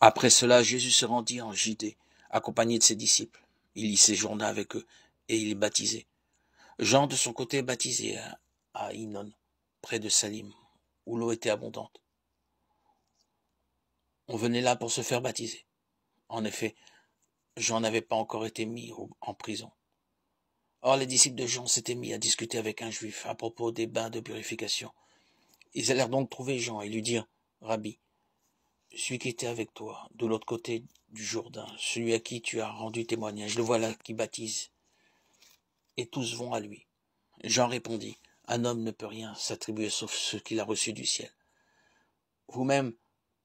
Après cela, Jésus se rendit en Judée, accompagné de ses disciples. Il y séjourna avec eux, et il les baptisait. Jean, de son côté, baptisait à Inon, près de Salim, où l'eau était abondante. On venait là pour se faire baptiser. En effet, Jean n'avait pas encore été mis en prison. Or, les disciples de Jean s'étaient mis à discuter avec un juif à propos des bains de purification. Ils allèrent donc trouver Jean et lui dire, « Rabbi, celui qui était avec toi, de l'autre côté du Jourdain, celui à qui tu as rendu témoignage, le voilà qui baptise, et tous vont à lui. » Jean répondit, « Un homme ne peut rien s'attribuer sauf ce qu'il a reçu du ciel. Vous-même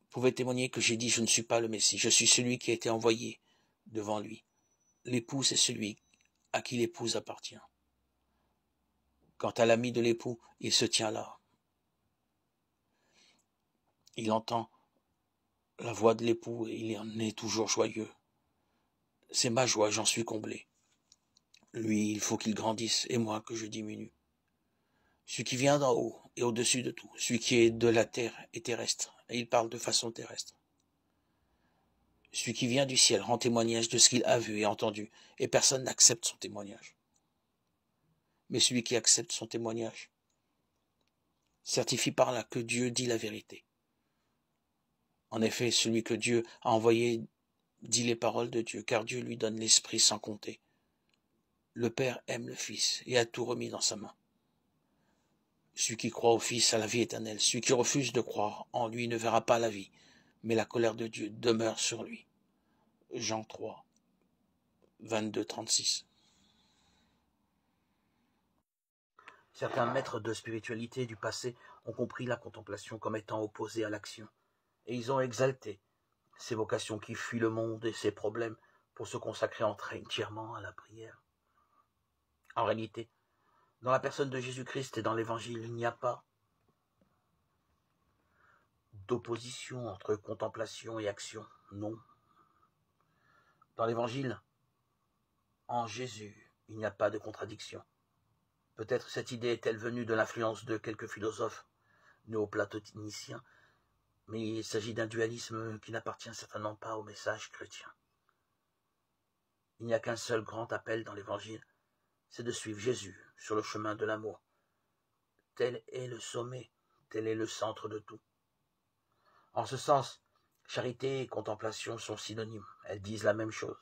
pouvez témoigner que j'ai dit, je ne suis pas le Messie, je suis celui qui a été envoyé devant lui. L'époux, c'est celui à qui l'épouse appartient. Quant à l'ami de l'époux, il se tient là. Il entend la voix de l'époux et il en est toujours joyeux. C'est ma joie, j'en suis comblé. Lui, il faut qu'il grandisse, et moi que je diminue. Celui qui vient d'en haut est au-dessus de tout. Celui qui est de la terre est terrestre, et il parle de façon terrestre. Celui qui vient du ciel rend témoignage de ce qu'il a vu et entendu, et personne n'accepte son témoignage. Mais celui qui accepte son témoignage certifie par là que Dieu dit la vérité. En effet, celui que Dieu a envoyé dit les paroles de Dieu, car Dieu lui donne l'Esprit sans compter. Le Père aime le Fils et a tout remis dans sa main. Celui qui croit au Fils a la vie éternelle. Celui qui refuse de croire en lui ne verra pas la vie, mais la colère de Dieu demeure sur lui. Jean 3, 22-36. Certains maîtres de spiritualité du passé ont compris la contemplation comme étant opposée à l'action, et ils ont exalté ces vocations qui fuient le monde et ses problèmes pour se consacrer entièrement à la prière. En réalité, dans la personne de Jésus-Christ et dans l'Évangile, il n'y a pas d'opposition entre contemplation et action, non. Dans l'Évangile, en Jésus, il n'y a pas de contradiction. Peut-être cette idée est-elle venue de l'influence de quelques philosophes néoplatoniciens, mais il s'agit d'un dualisme qui n'appartient certainement pas au message chrétien. Il n'y a qu'un seul grand appel dans l'Évangile, c'est de suivre Jésus sur le chemin de l'amour. Tel est le sommet, tel est le centre de tout. En ce sens, charité et contemplation sont synonymes, elles disent la même chose.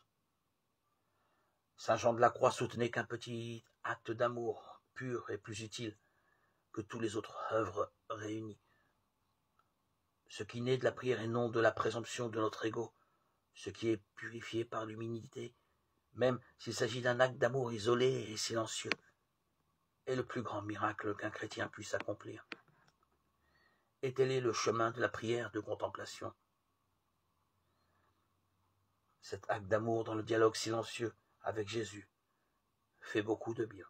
Saint Jean de la Croix soutenait qu'un petit acte d'amour pur est plus utile que tous les autres œuvres réunies. Ce qui naît de la prière et non de la présomption de notre ego, ce qui est purifié par l'humilité, même s'il s'agit d'un acte d'amour isolé et silencieux, est le plus grand miracle qu'un chrétien puisse accomplir. Et tel est le chemin de la prière de contemplation. Cet acte d'amour dans le dialogue silencieux avec Jésus fait beaucoup de bien.